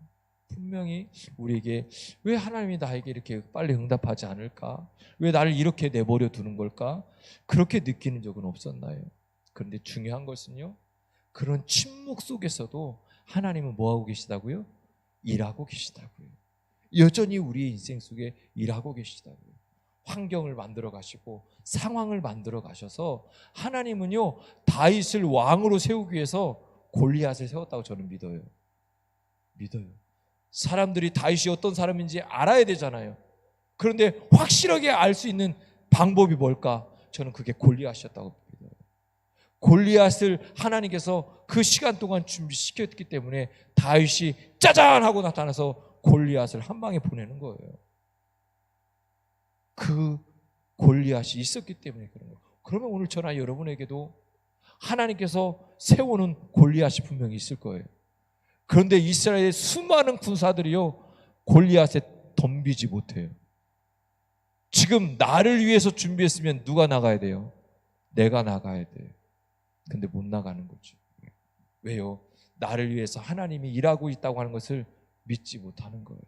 분명히 우리에게 왜 하나님이 나에게 이렇게 빨리 응답하지 않을까? 왜 나를 이렇게 내버려 두는 걸까? 그렇게 느끼는 적은 없었나요? 그런데 중요한 것은요, 그런 침묵 속에서도 하나님은 뭐하고 계시다고요? 일하고 계시다고요. 여전히 우리의 인생 속에 일하고 계시다고요. 환경을 만들어 가시고 상황을 만들어 가셔서 하나님은요, 다윗을 왕으로 세우기 위해서 골리앗을 세웠다고 저는 믿어요. 사람들이 다윗이 어떤 사람인지 알아야 되잖아요. 그런데 확실하게 알 수 있는 방법이 뭘까? 저는 그게 골리앗이었다고 믿어요. 골리앗을 하나님께서 그 시간 동안 준비시켰기 때문에 다윗이 짜잔 하고 나타나서 골리앗을 한 방에 보내는 거예요. 그 골리앗이 있었기 때문에 그런 거예요. 그러면 오늘 저나 여러분에게도 하나님께서 세우는 골리앗이 분명히 있을 거예요. 그런데 이스라엘의 수많은 군사들이요, 골리앗에 덤비지 못해요. 지금 나를 위해서 준비했으면 누가 나가야 돼요? 내가 나가야 돼요. 근데 못 나가는 거죠. 왜요? 나를 위해서 하나님이 일하고 있다고 하는 것을 믿지 못하는 거예요.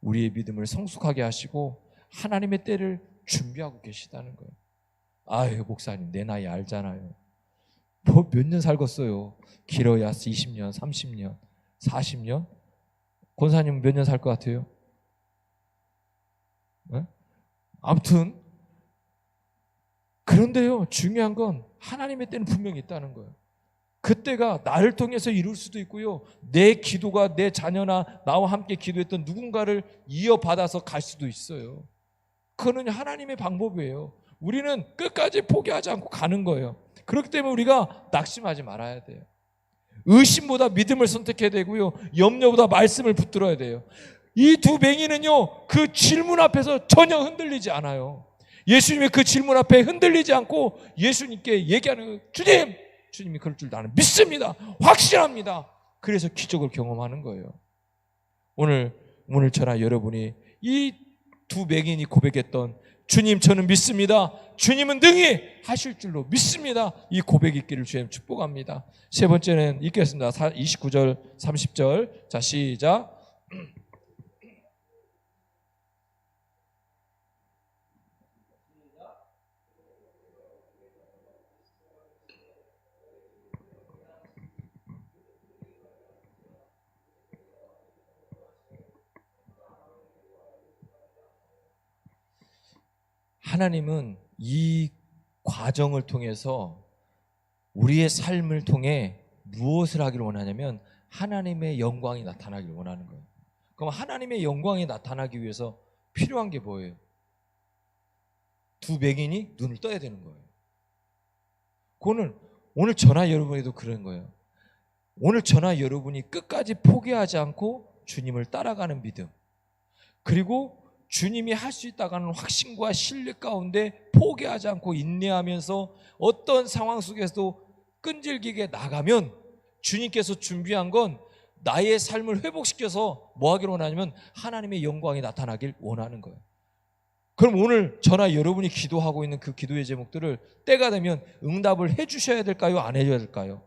우리의 믿음을 성숙하게 하시고 하나님의 때를 준비하고 계시다는 거예요. 아유, 목사님 내 나이 알잖아요. 뭐 몇 년 살겠어요. 길어야 20년, 30년, 40년? 권사님은 몇 년 살 것 같아요? 네? 아무튼 그런데요, 중요한 건 하나님의 때는 분명히 있다는 거예요. 그때가 나를 통해서 이룰 수도 있고요, 내 기도가 내 자녀나 나와 함께 기도했던 누군가를 이어받아서 갈 수도 있어요. 그거는 하나님의 방법이에요. 우리는 끝까지 포기하지 않고 가는 거예요. 그렇기 때문에 우리가 낙심하지 말아야 돼요. 의심보다 믿음을 선택해야 되고요, 염려보다 말씀을 붙들어야 돼요. 이 두 맹인은요, 그 질문 앞에서 전혀 흔들리지 않아요. 예수님의 그 질문 앞에 흔들리지 않고 예수님께 얘기하는 거예요. 주님이 그럴 줄 나는 믿습니다. 확신합니다. 그래서 기적을 경험하는 거예요. 오늘 저나 여러분이 이 두 맹인이 고백했던 주님 저는 믿습니다, 주님은 능히 하실 줄로 믿습니다, 이 고백이 있기를 주님 축복합니다. 세 번째는 읽겠습니다. 29절 30절. 자, 시작. 하나님은 이 과정을 통해서 우리의 삶을 통해 무엇을 하기를 원하냐면 하나님의 영광이 나타나기를 원하는 거예요. 그럼 하나님의 영광이 나타나기 위해서 필요한 게 뭐예요? 두 맹인이 눈을 떠야 되는 거예요. 그거는 오늘 저나 여러분에도 그런 거예요. 오늘 저나 여러분이 끝까지 포기하지 않고 주님을 따라가는 믿음, 그리고 주님이 할 수 있다고 하는 확신과 신뢰 가운데 포기하지 않고 인내하면서 어떤 상황 속에서도 끈질기게 나가면 주님께서 준비한 건 나의 삶을 회복시켜서 뭐 하기를 원하냐면 하나님의 영광이 나타나길 원하는 거예요. 그럼 오늘 저나 여러분이 기도하고 있는 그 기도의 제목들을 때가 되면 응답을 해주셔야 될까요? 안 해줘야 될까요?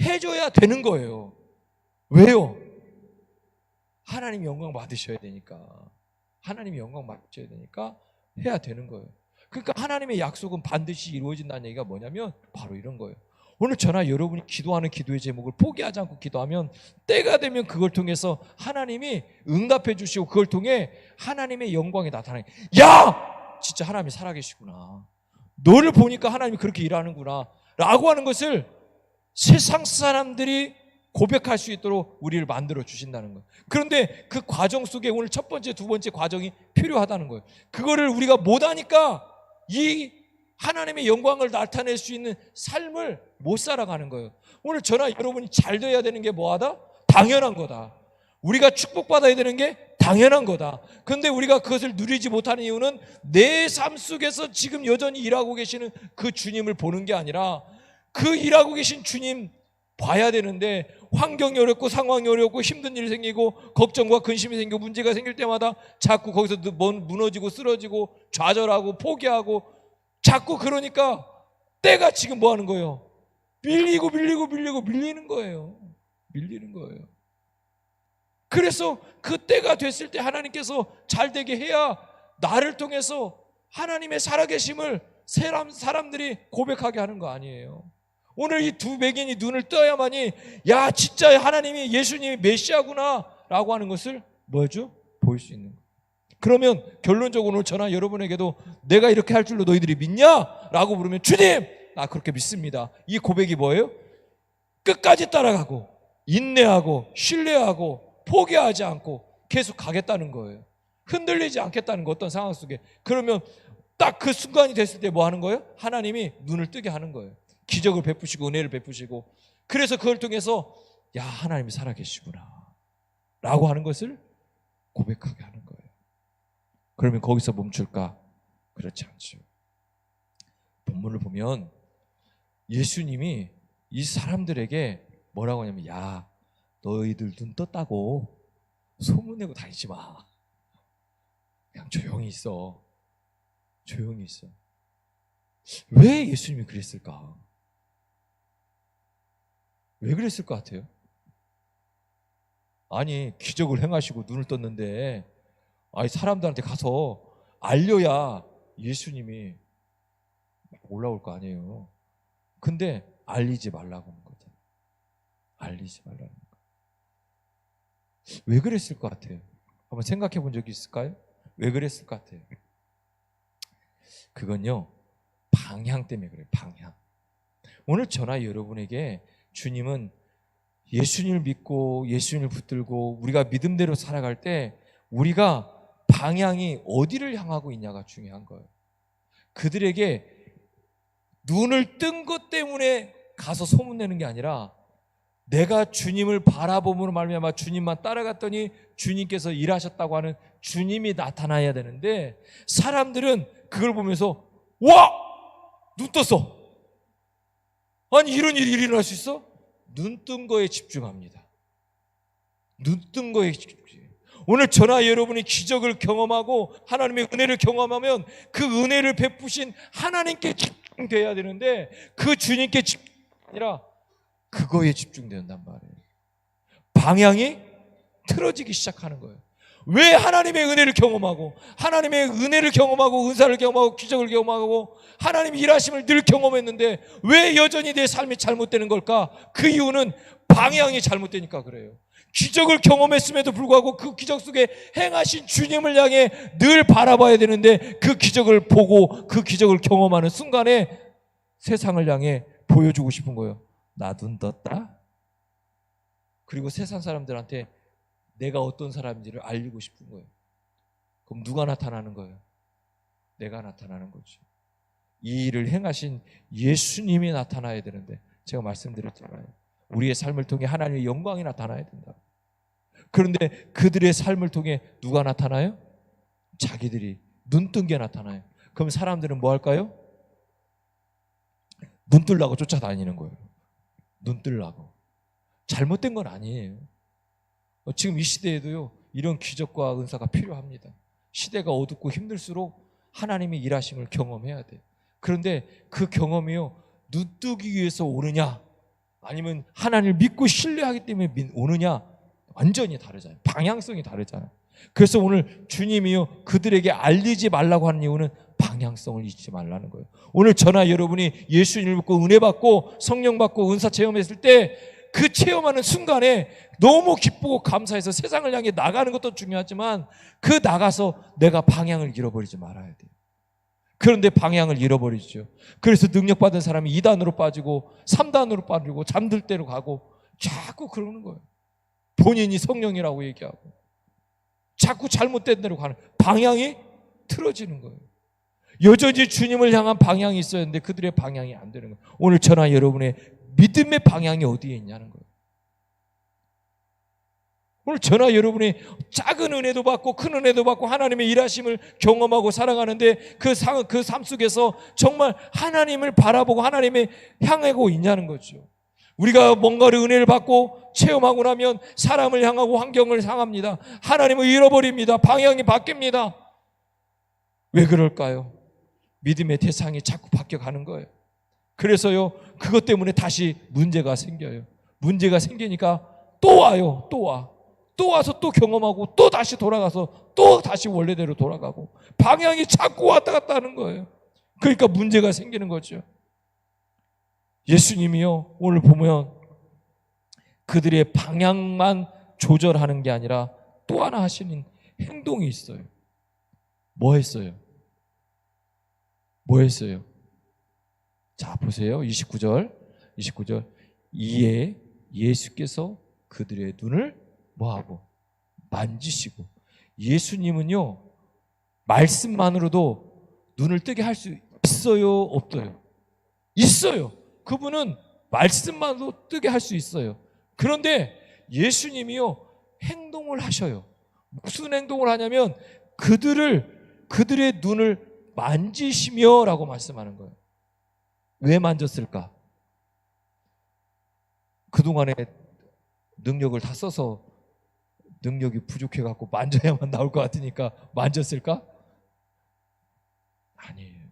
해줘야 되는 거예요. 왜요? 하나님 영광 받으셔야 되니까. 하나님이 영광 받으셔야 되니까 해야 되는 거예요. 그러니까 하나님의 약속은 반드시 이루어진다는 얘기가 뭐냐면 바로 이런 거예요. 오늘 저나 여러분이 기도하는 기도의 제목을 포기하지 않고 기도하면 때가 되면 그걸 통해서 하나님이 응답해 주시고 그걸 통해 하나님의 영광이 나타나요. 야! 진짜 하나님이 살아계시구나. 너를 보니까 하나님이 그렇게 일하는구나 라고 하는 것을 세상 사람들이 고백할 수 있도록 우리를 만들어 주신다는 거예요. 그런데 그 과정 속에 오늘 첫 번째, 두 번째 과정이 필요하다는 거예요. 그거를 우리가 못하니까 이 하나님의 영광을 나타낼 수 있는 삶을 못 살아가는 거예요. 오늘 저나 여러분이 잘 돼야 되는 게 뭐하다? 당연한 거다. 우리가 축복받아야 되는 게 당연한 거다. 그런데 우리가 그것을 누리지 못하는 이유는 내 삶 속에서 지금 여전히 일하고 계시는 그 주님을 보는 게 아니라 그 일하고 계신 주님 봐야 되는데 환경이 어렵고 상황이 어렵고 힘든 일이 생기고 걱정과 근심이 생기고 문제가 생길 때마다 자꾸 거기서 무너지고 쓰러지고 좌절하고 포기하고 자꾸 그러니까 때가 지금 뭐 하는 거예요? 밀리고 밀리는 거예요. 밀리는 거예요. 그래서 그 때가 됐을 때 하나님께서 잘 되게 해야 나를 통해서 하나님의 살아계심을 사람들이 고백하게 하는 거 아니에요. 오늘 이 두 백인이 눈을 떠야만이 야 진짜 하나님이 예수님이 메시아구나 라고 하는 것을 뭐죠? 보일 수 있는 거예요. 그러면 결론적으로 오늘 저나 여러분에게도 내가 이렇게 할 줄로 너희들이 믿냐? 라고 물으면 주님 나 그렇게 믿습니다. 이 고백이 뭐예요? 끝까지 따라가고 인내하고 신뢰하고 포기하지 않고 계속 가겠다는 거예요. 흔들리지 않겠다는 거 어떤 상황 속에. 그러면 딱 그 순간이 됐을 때 뭐 하는 거예요? 하나님이 눈을 뜨게 하는 거예요. 기적을 베푸시고 은혜를 베푸시고 그래서 그걸 통해서 야 하나님이 살아계시구나 라고 하는 것을 고백하게 하는 거예요. 그러면 거기서 멈출까? 그렇지 않죠. 본문을 보면 예수님이 이 사람들에게 뭐라고 하냐면 야 너희들 눈 떴다고 소문내고 다니지 마. 그냥 조용히 있어. 조용히 있어. 왜 예수님이 그랬을까? 왜 그랬을 것 같아요? 아니 기적을 행하시고 눈을 떴는데 아니 사람들한테 가서 알려야 예수님이 올라올 거 아니에요. 근데 알리지 말라고 하는 거죠. 알리지 말라는 거. 왜 그랬을 것 같아요? 한번 생각해 본 적이 있을까요? 왜 그랬을 것 같아요? 그건요 방향 때문에 그래요. 방향. 오늘 저나 여러분에게 주님은 예수님을 믿고 예수님을 붙들고 우리가 믿음대로 살아갈 때 우리가 방향이 어디를 향하고 있냐가 중요한 거예요. 그들에게 눈을 뜬 것 때문에 가서 소문내는 게 아니라 내가 주님을 바라봄으로 말미암아 주님만 따라갔더니 주님께서 일하셨다고 하는 주님이 나타나야 되는데 사람들은 그걸 보면서 와! 눈 떴어. 아니 이런 일이 일어날 수 있어? 눈 뜬 거에 집중합니다. 눈 뜬 거에 집중해요. 오늘 저나 여러분이 기적을 경험하고 하나님의 은혜를 경험하면 그 은혜를 베푸신 하나님께 집중돼야 되는데 그 주님께 집중이 아니라 그거에 집중된단 말이에요. 방향이 틀어지기 시작하는 거예요. 왜 하나님의 은혜를 경험하고 하나님의 은혜를 경험하고 은사를 경험하고 기적을 경험하고 하나님의 일하심을 늘 경험했는데 왜 여전히 내 삶이 잘못되는 걸까? 그 이유는 방향이 잘못되니까 그래요. 기적을 경험했음에도 불구하고 그 기적 속에 행하신 주님을 향해 늘 바라봐야 되는데 그 기적을 보고 그 기적을 경험하는 순간에 세상을 향해 보여주고 싶은 거예요. 나 눈 떴다. 그리고 세상 사람들한테 내가 어떤 사람인지를 알리고 싶은 거예요. 그럼 누가 나타나는 거예요? 내가 나타나는 거죠. 이 일을 행하신 예수님이 나타나야 되는데 제가 말씀드렸잖아요. 우리의 삶을 통해 하나님의 영광이 나타나야 된다. 그런데 그들의 삶을 통해 누가 나타나요? 자기들이 눈 뜬 게 나타나요. 그럼 사람들은 뭐 할까요? 눈 뜨려고 쫓아다니는 거예요. 눈 뜨려고. 잘못된 건 아니에요. 지금 이 시대에도요 이런 기적과 은사가 필요합니다. 시대가 어둡고 힘들수록 하나님의 일하심을 경험해야 돼요. 그런데 그 경험이요 눈 뜨기 위해서 오느냐 아니면 하나님을 믿고 신뢰하기 때문에 오느냐 완전히 다르잖아요. 방향성이 다르잖아요. 그래서 오늘 주님이요 그들에게 알리지 말라고 하는 이유는 방향성을 잊지 말라는 거예요. 오늘 저나 여러분이 예수님을 믿고 은혜 받고 성령 받고 은사 체험했을 때 그 체험하는 순간에 너무 기쁘고 감사해서 세상을 향해 나가는 것도 중요하지만 그 나가서 내가 방향을 잃어버리지 말아야 돼요. 그런데 방향을 잃어버리죠. 그래서 능력받은 사람이 2단으로 빠지고 3단으로 빠지고 잠들 대로 가고 자꾸 그러는 거예요. 본인이 성령이라고 얘기하고 자꾸 잘못된 대로 가는, 방향이 틀어지는 거예요. 여전히 주님을 향한 방향이 있어야 하는데 그들의 방향이 안 되는 거예요. 오늘 저나 여러분의 믿음의 방향이 어디에 있냐는 거예요. 오늘 저나 여러분이 작은 은혜도 받고 큰 은혜도 받고 하나님의 일하심을 경험하고 살아가는데 그 삶 속에서 정말 하나님을 바라보고 하나님을 향하고 있냐는 거죠. 우리가 뭔가를 은혜를 받고 체험하고 나면 사람을 향하고 환경을 향합니다. 하나님을 잃어버립니다. 방향이 바뀝니다. 왜 그럴까요? 믿음의 대상이 자꾸 바뀌어가는 거예요. 그래서요, 그것 때문에 다시 문제가 생겨요. 문제가 생기니까 또 와요. 또 와. 또 와서 또 경험하고 또 다시 돌아가서 또 다시 원래대로 돌아가고 방향이 자꾸 왔다 갔다 하는 거예요. 그러니까 문제가 생기는 거죠. 예수님이요, 오늘 보면 그들의 방향만 조절하는 게 아니라 또 하나 하시는 행동이 있어요. 뭐 했어요? 뭐 했어요? 자, 보세요. 29절. 이에 예수께서 그들의 눈을 뭐하고? 만지시고. 예수님은요, 말씀만으로도 눈을 뜨게 할 수 있어요? 없어요? 있어요. 그분은 말씀만으로 뜨게 할 수 있어요. 그런데 예수님이요, 행동을 하셔요. 무슨 행동을 하냐면 그들의 눈을 만지시며 라고 말씀하는 거예요. 왜 만졌을까? 그동안에 능력을 다 써서 능력이 부족해갖고 만져야만 나올 것 같으니까 만졌을까? 아니에요.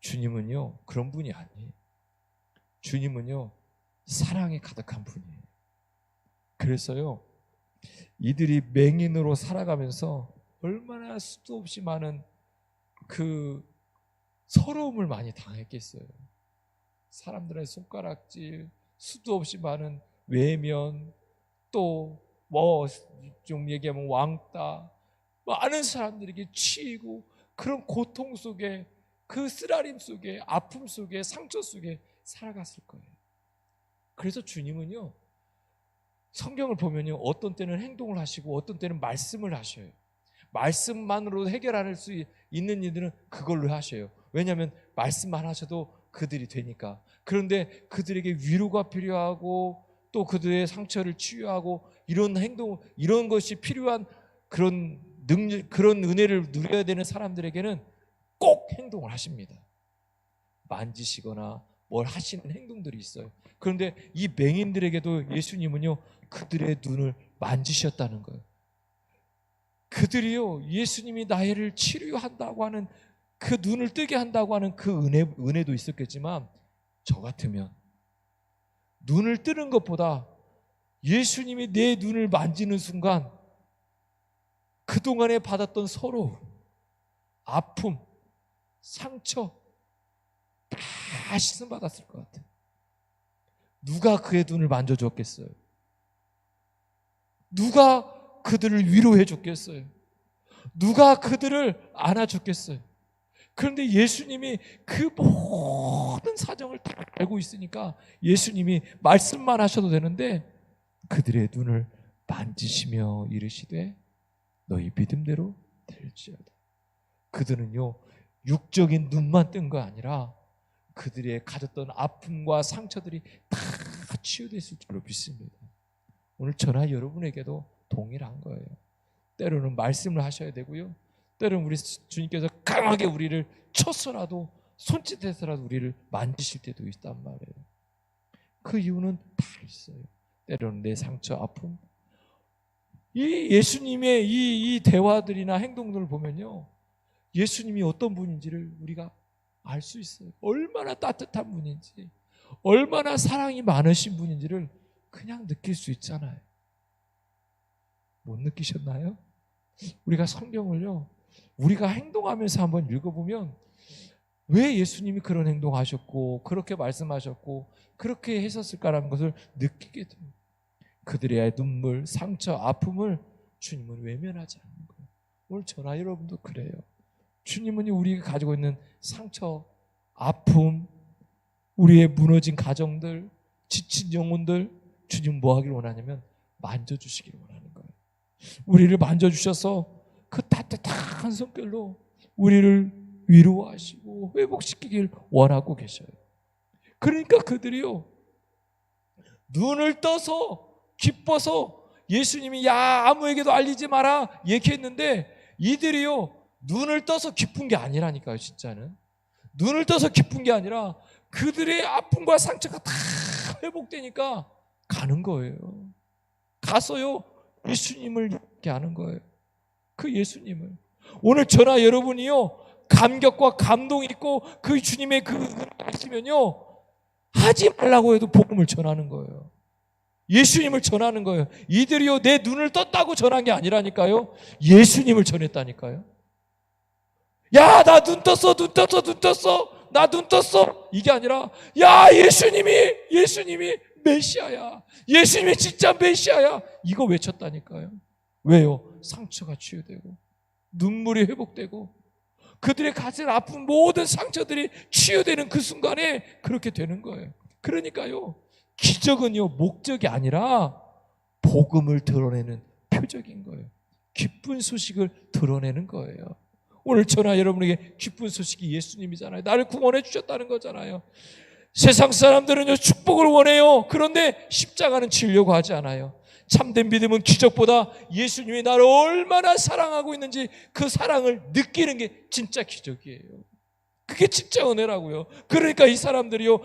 주님은요, 그런 분이 아니에요. 주님은요, 사랑에 가득한 분이에요. 그래서요, 이들이 맹인으로 살아가면서 얼마나 수도 없이 많은 그 서러움을 많이 당했겠어요. 사람들의 손가락질, 수도 없이 많은 외면, 또 뭐 좀 얘기하면 왕따, 많은 사람들에게 치이고 그런 고통 속에, 그 쓰라림 속에, 아픔 속에, 상처 속에 살아갔을 거예요. 그래서 주님은요, 성경을 보면요, 어떤 때는 행동을 하시고 어떤 때는 말씀을 하셔요. 말씀만으로 해결할 수 있는 일들은 그걸로 하셔요. 왜냐하면 말씀만 하셔도 그들이 되니까. 그런데 그들에게 위로가 필요하고 또 그들의 상처를 치유하고 이런 행동, 이런 것이 필요한 그런 능력, 그런 은혜를 누려야 되는 사람들에게는 꼭 행동을 하십니다. 만지시거나 뭘 하시는 행동들이 있어요. 그런데 이 맹인들에게도 예수님은요, 그들의 눈을 만지셨다는 거예요. 그들이요, 예수님이 나를 치료한다고 하는, 그 눈을 뜨게 한다고 하는 그 은혜도 있었겠지만, 저 같으면 눈을 뜨는 것보다 예수님이 내 눈을 만지는 순간 그동안에 받았던 서러움, 아픔, 상처 다 씻음받았을 것 같아요. 누가 그의 눈을 만져줬겠어요? 누가 그들을 위로해 줬겠어요? 누가 그들을 안아줬겠어요? 그런데 예수님이 그 모든 사정을 다 알고 있으니까 예수님이 말씀만 하셔도 되는데 그들의 눈을 만지시며 이르시되 너희 믿음대로 될지어다. 그들은요, 육적인 눈만 뜬 거 아니라 그들의 가졌던 아픔과 상처들이 다 치유됐을 줄로 믿습니다. 오늘 저나 여러분에게도 동일한 거예요. 때로는 말씀을 하셔야 되고요, 때로는 우리 주님께서 강하게 우리를 쳤어라도, 손짓해서라도 우리를 만지실 때도 있단 말이에요. 그 이유는 다 있어요. 때로는 내 상처, 아픔. 이 예수님의 이 대화들이나 행동들을 보면요, 예수님이 어떤 분인지를 우리가 알 수 있어요. 얼마나 따뜻한 분인지, 얼마나 사랑이 많으신 분인지를 그냥 느낄 수 있잖아요. 못 느끼셨나요? 우리가 성경을요, 우리가 행동하면서 한번 읽어보면 왜 예수님이 그런 행동하셨고 그렇게 말씀하셨고 그렇게 했었을까라는 것을 느끼게 됩니다. 그들의 눈물, 상처, 아픔을 주님은 외면하지 않는 거예요. 오늘 저나 여러분도 그래요. 주님은 우리가 가지고 있는 상처, 아픔, 우리의 무너진 가정들, 지친 영혼들, 주님 뭐 하기를 원하냐면 만져주시기를 원하는 거예요. 우리를 만져주셔서 그 따뜻한 손길로 우리를 위로하시고 회복시키길 원하고 계셔요. 그러니까 그들이요, 눈을 떠서 기뻐서 예수님이 야 아무에게도 알리지 마라 얘기했는데 이들이요 눈을 떠서 기쁜 게 아니라니까요. 진짜는 눈을 떠서 기쁜 게 아니라 그들의 아픔과 상처가 다 회복되니까 가는 거예요. 가서요 예수님을 이렇게 하는 거예요. 그 예수님을 오늘 저나 여러분이요 감격과 감동이 있고 그 주님의 그 은혜가 있으면요 하지 말라고 해도 복음을 전하는 거예요. 예수님을 전하는 거예요. 이들이요 내 눈을 떴다고 전한 게 아니라니까요. 예수님을 전했다니까요. 야 나 눈 떴어 눈 떴어 눈 떴어 나 눈 떴어 이게 아니라 야 예수님이 메시아야. 예수님이 진짜 메시아야. 이거 외쳤다니까요. 왜요? 상처가 치유되고 눈물이 회복되고 그들의 가슴 아픈 모든 상처들이 치유되는 그 순간에 그렇게 되는 거예요. 그러니까요 기적은요 목적이 아니라 복음을 드러내는 표적인 거예요. 기쁜 소식을 드러내는 거예요. 오늘 저나 여러분에게 기쁜 소식이 예수님이잖아요. 나를 구원해 주셨다는 거잖아요. 세상 사람들은요 축복을 원해요. 그런데 십자가는 지려고 하지 않아요. 참된 믿음은 기적보다 예수님이 나를 얼마나 사랑하고 있는지 그 사랑을 느끼는 게 진짜 기적이에요. 그게 진짜 은혜라고요. 그러니까 이 사람들이요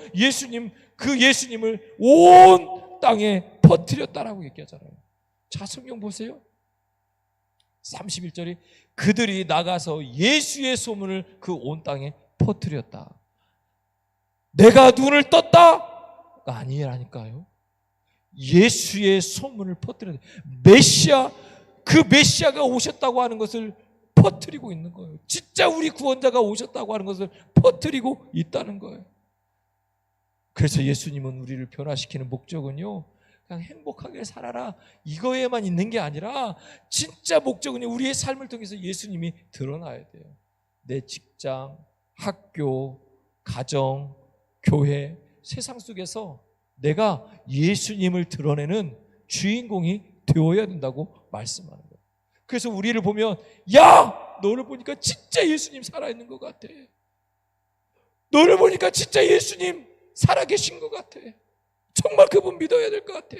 그 예수님을 온 땅에 퍼뜨렸다라고 얘기하잖아요. 자 성경 보세요. 31절이 그들이 나가서 예수의 소문을 그 온 땅에 퍼뜨렸다. 내가 눈을 떴다가 아니라니까요. 예수의 소문을 퍼뜨려 메시아 그 메시아가 오셨다고 하는 것을 퍼뜨리고 있는 거예요. 진짜 우리 구원자가 오셨다고 하는 것을 퍼뜨리고 있다는 거예요. 그래서 예수님은 우리를 변화시키는 목적은요 그냥 행복하게 살아라 이거에만 있는 게 아니라 진짜 목적은요 우리의 삶을 통해서 예수님이 드러나야 돼요. 내 직장, 학교, 가정, 교회, 세상 속에서 내가 예수님을 드러내는 주인공이 되어야 된다고 말씀하는 거예요. 그래서 우리를 보면 야 너를 보니까 진짜 예수님 살아있는 것 같아. 너를 보니까 진짜 예수님 살아계신 것 같아. 정말 그분 믿어야 될 것 같아.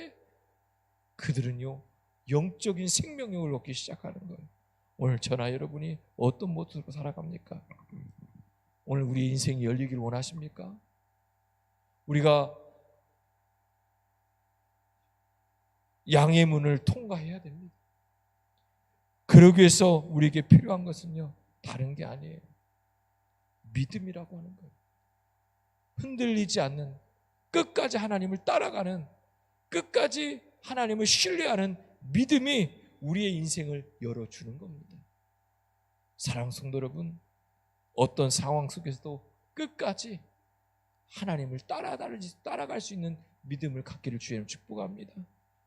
그들은요 영적인 생명력을 얻기 시작하는 거예요. 오늘 저나 여러분이 어떤 모습으로 살아갑니까? 오늘 우리 인생이 열리기를 원하십니까? 우리가 양의 문을 통과해야 됩니다. 그러기 위해서 우리에게 필요한 것은요 다른 게 아니에요. 믿음이라고 하는 거예요. 흔들리지 않는 끝까지 하나님을 따라가는 끝까지 하나님을 신뢰하는 믿음이 우리의 인생을 열어주는 겁니다. 사랑하는 성도 여러분, 어떤 상황 속에서도 끝까지 하나님을 따라갈 수 있는 믿음을 갖기를 주님 축복합니다.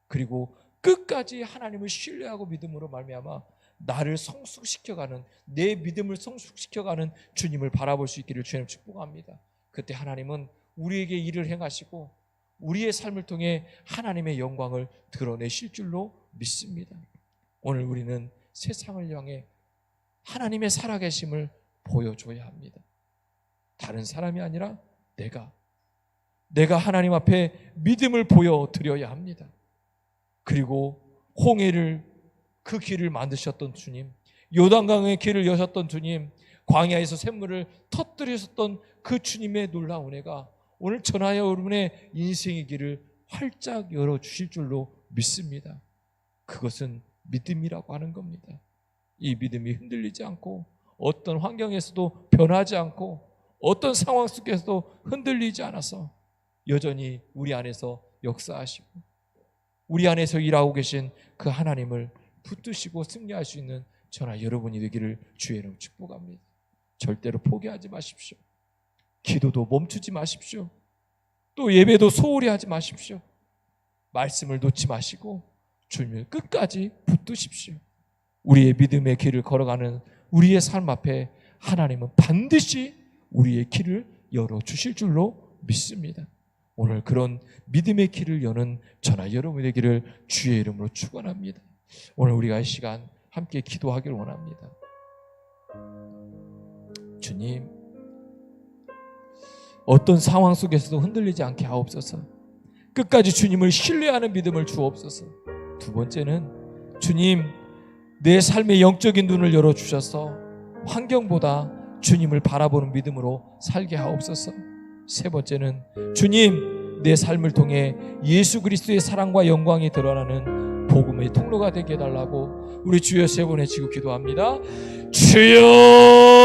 그리고 끝까지 하나님을 신뢰하고 믿음으로 말미암아 나를 성숙시켜가는 내 믿음을 성숙시켜가는 주님을 바라볼 수 있기를 주님 축복합니다. 그때 하나님은 우리에게 일을 행하시고 우리의 삶을 통해 하나님의 영광을 드러내실 줄로 믿습니다. 오늘 우리는 세상을 향해 하나님의 살아계심을 보여줘야 합니다. 다른 사람이 아니라 내가 하나님 앞에 믿음을 보여드려야 합니다. 그리고 홍해를 그 길을 만드셨던 주님, 요단강의 길을 여셨던 주님, 광야에서 샘물을 터뜨리셨던 그 주님의 놀라운 은혜가 오늘 저나 여러분의 인생의 길을 활짝 열어주실 줄로 믿습니다. 그것은 믿음이라고 하는 겁니다. 이 믿음이 흔들리지 않고 어떤 환경에서도 변하지 않고 어떤 상황 속에서도 흔들리지 않아서 여전히 우리 안에서 역사하시고 우리 안에서 일하고 계신 그 하나님을 붙드시고 승리할 수 있는 저나 여러분이 되기를 주의 이름으로 축복합니다. 절대로 포기하지 마십시오. 기도도 멈추지 마십시오. 또 예배도 소홀히 하지 마십시오. 말씀을 놓지 마시고 주님을 끝까지 붙드십시오. 우리의 믿음의 길을 걸어가는 우리의 삶 앞에 하나님은 반드시 우리의 길을 열어주실 줄로 믿습니다. 오늘 그런 믿음의 길을 여는 저나 여러분이 되기를 주의 이름으로 축원합니다. 오늘 우리가 이 시간 함께 기도하길 원합니다. 주님, 어떤 상황 속에서도 흔들리지 않게 하옵소서. 끝까지 주님을 신뢰하는 믿음을 주옵소서. 두 번째는 주님, 내 삶의 영적인 눈을 열어주셔서 환경보다 주님을 바라보는 믿음으로 살게 하옵소서. 세 번째는 주님, 내 삶을 통해 예수 그리스도의 사랑과 영광이 드러나는 복음의 통로가 되게 해달라고 우리 주여 세 번 외치고 기도합니다. 주여